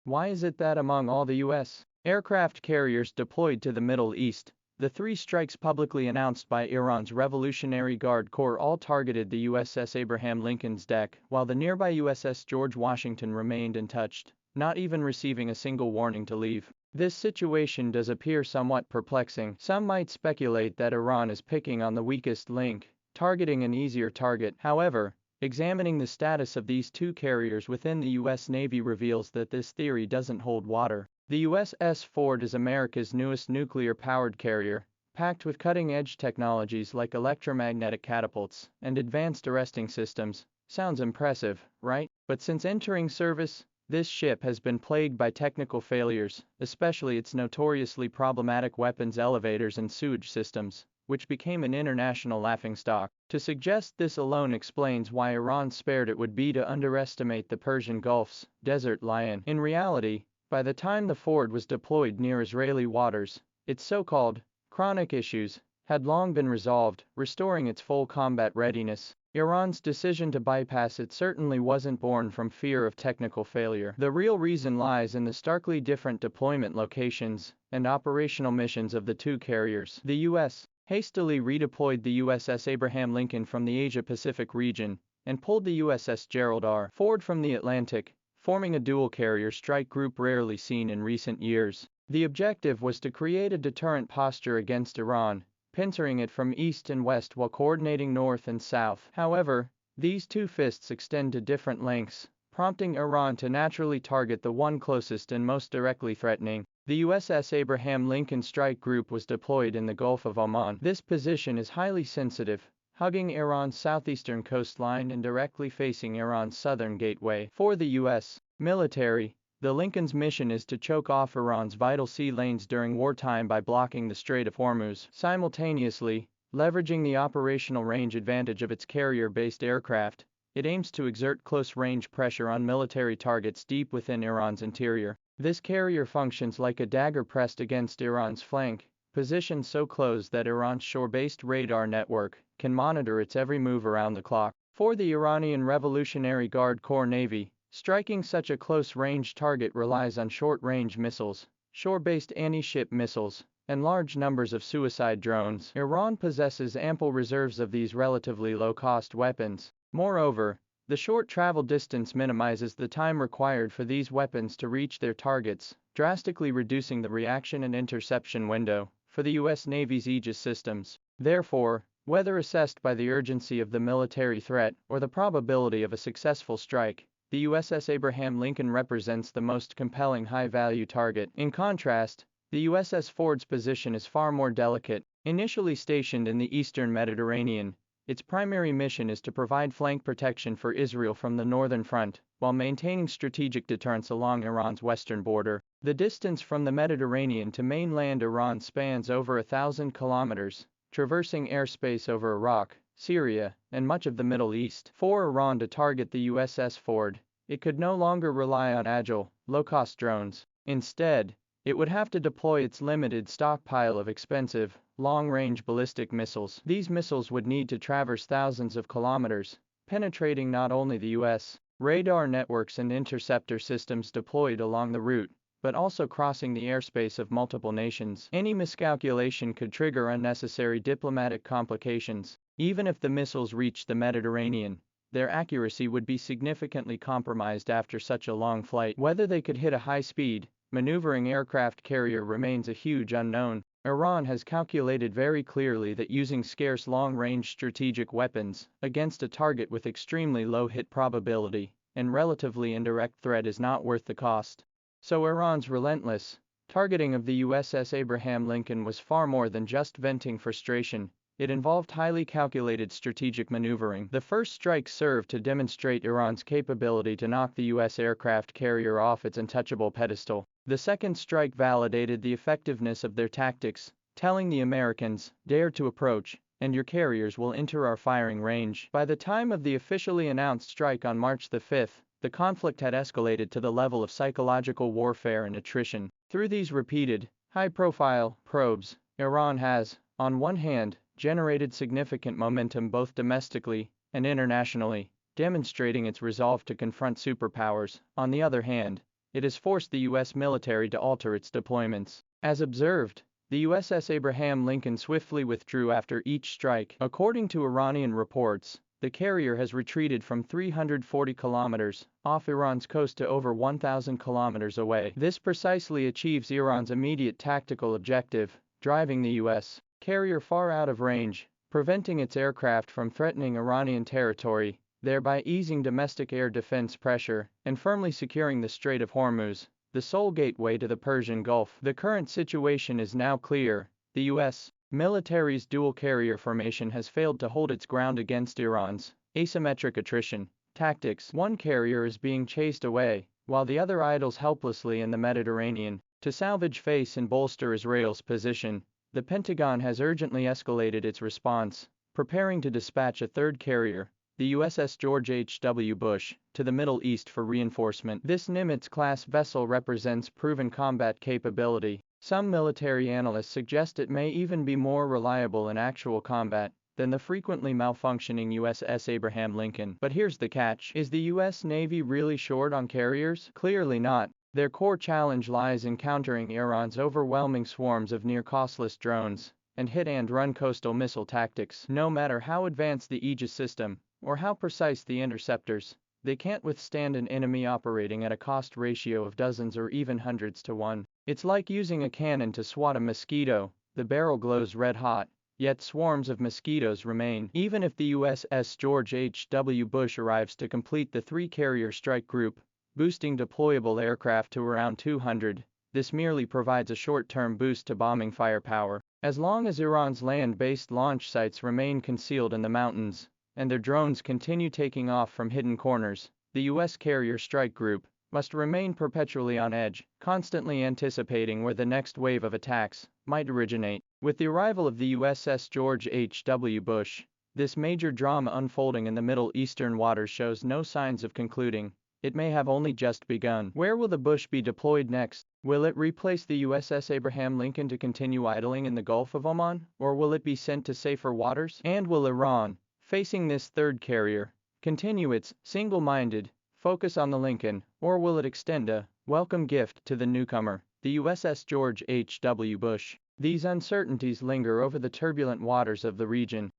Why is it that among all the U.S. aircraft carriers deployed to the Middle East, the three strikes publicly announced by Iran's Revolutionary Guard Corps all targeted the USS Abraham Lincoln's deck, while the nearby USS George Washington remained untouched, not even receiving a single warning to leave? This situation does appear somewhat perplexing. Some might speculate that Iran is picking on the weakest link, targeting an easier target. However, examining the status of these two carriers within the U.S. Navy reveals that this theory doesn't hold water. The USS Ford is America's newest nuclear-powered carrier, packed with cutting-edge technologies like electromagnetic catapults and advanced arresting systems. Sounds impressive, right? But since entering service, this ship has been plagued by technical failures, especially its notoriously problematic weapons elevators and sewage systems, which became an international laughingstock. To suggest this alone explains why Iran spared it would be to underestimate the Persian Gulf's desert lion. In reality, by the time the Ford was deployed near Israeli waters, its so-called chronic issues had long been resolved, restoring its full combat readiness. Iran's decision to bypass it certainly wasn't born from fear of technical failure. The real reason lies in the starkly different deployment locations and operational missions of the two carriers. The U.S. hastily redeployed the USS Abraham Lincoln from the Asia-Pacific region and pulled the USS Gerald R. Ford from the Atlantic, forming a dual-carrier strike group rarely seen in recent years. The objective was to create a deterrent posture against Iran, pincering it from east and west while coordinating north and south. However, these two fists extend to different lengths, prompting Iran to naturally target the one closest and most directly threatening. The USS Abraham Lincoln Strike Group was deployed in the Gulf of Oman. This position is highly sensitive, hugging Iran's southeastern coastline and directly facing Iran's southern gateway. For the U.S. military, the Lincoln's mission is to choke off Iran's vital sea lanes during wartime by blocking the Strait of Hormuz. Simultaneously, leveraging the operational range advantage of its carrier-based aircraft, it aims to exert close-range pressure on military targets deep within Iran's interior. This carrier functions like a dagger pressed against Iran's flank, positioned so close that Iran's shore-based radar network can monitor its every move around the clock. For the Iranian Revolutionary Guard Corps Navy, striking such a close-range target relies on short-range missiles, shore-based anti-ship missiles, and large numbers of suicide drones. Iran possesses ample reserves of these relatively low-cost weapons. Moreover, the short travel distance minimizes the time required for these weapons to reach their targets, drastically reducing the reaction and interception window for the U.S. Navy's Aegis systems. Therefore, whether assessed by the urgency of the military threat or the probability of a successful strike, the USS Abraham Lincoln represents the most compelling high-value target. In contrast, the USS Ford's position is far more delicate. Initially stationed in the eastern Mediterranean, its primary mission is to provide flank protection for Israel from the northern front, while maintaining strategic deterrence along Iran's western border. The distance from the Mediterranean to mainland Iran spans over 1,000 kilometers, traversing airspace over Iraq, Syria, and much of the Middle East. For Iran to target the USS Ford, it could no longer rely on agile, low-cost drones. Instead, it would have to deploy its limited stockpile of expensive, long-range ballistic missiles. These missiles would need to traverse thousands of kilometers, penetrating not only the U.S. radar networks and interceptor systems deployed along the route, but also crossing the airspace of multiple nations. Any miscalculation could trigger unnecessary diplomatic complications. Even if the missiles reached the Mediterranean, their accuracy would be significantly compromised after such a long flight. Whether they could hit a high-speed, maneuvering aircraft carrier remains a huge unknown. Iran has calculated very clearly that using scarce long-range strategic weapons against a target with extremely low hit probability and relatively indirect threat is not worth the cost. So Iran's relentless targeting of the USS Abraham Lincoln was far more than just venting frustration. It involved highly calculated strategic maneuvering. The first strike served to demonstrate Iran's capability to knock the U.S. aircraft carrier off its untouchable pedestal. The second strike validated the effectiveness of their tactics, telling the Americans, "Dare to approach, and your carriers will enter our firing range." By the time of the officially announced strike on March the 5th, the conflict had escalated to the level of psychological warfare and attrition. Through these repeated, high-profile probes, Iran has, on one hand, generated significant momentum both domestically and internationally, demonstrating its resolve to confront superpowers. On the other hand, it has forced the U.S. military to alter its deployments. As observed, the USS Abraham Lincoln swiftly withdrew after each strike. According to Iranian reports, the carrier has retreated from 340 kilometers off Iran's coast to over 1,000 kilometers away. This precisely achieves Iran's immediate tactical objective, driving the U.S. carrier far out of range, preventing its aircraft from threatening Iranian territory, thereby easing domestic air defense pressure and firmly securing the Strait of Hormuz, the sole gateway to the Persian Gulf. The current situation is now clear. The U.S. military's dual-carrier formation has failed to hold its ground against Iran's asymmetric attrition tactics. One carrier is being chased away, while the other idles helplessly in the Mediterranean. To salvage face and bolster Israel's position, the Pentagon has urgently escalated its response, preparing to dispatch a third carrier, the USS George H.W. Bush, to the Middle East for reinforcement. This Nimitz-class vessel represents proven combat capability. Some military analysts suggest it may even be more reliable in actual combat than the frequently malfunctioning USS Abraham Lincoln. But here's the catch. Is the U.S. Navy really short on carriers? Clearly not. Their core challenge lies in countering Iran's overwhelming swarms of near-costless drones and hit-and-run coastal missile tactics. No matter how advanced the Aegis system, or how precise the interceptors, they can't withstand an enemy operating at a cost ratio of dozens or even hundreds to one. It's like using a cannon to swat a mosquito. The barrel glows red hot, yet swarms of mosquitoes remain. Even if the USS George H.W. Bush arrives to complete the three-carrier strike group, boosting deployable aircraft to around 200, this merely provides a short-term boost to bombing firepower. As long as Iran's land-based launch sites remain concealed in the mountains, and their drones continue taking off from hidden corners, the U.S. carrier strike group must remain perpetually on edge, constantly anticipating where the next wave of attacks might originate. With the arrival of the USS George H.W. Bush, this major drama unfolding in the Middle Eastern waters shows no signs of concluding. It may have only just begun. Where will the Bush be deployed next? Will it replace the USS Abraham Lincoln to continue idling in the Gulf of Oman, or will it be sent to safer waters? And will Iran, facing this third carrier, continue its single-minded focus on the Lincoln, or will it extend a welcome gift to the newcomer, the USS George H.W. Bush? These uncertainties linger over the turbulent waters of the region.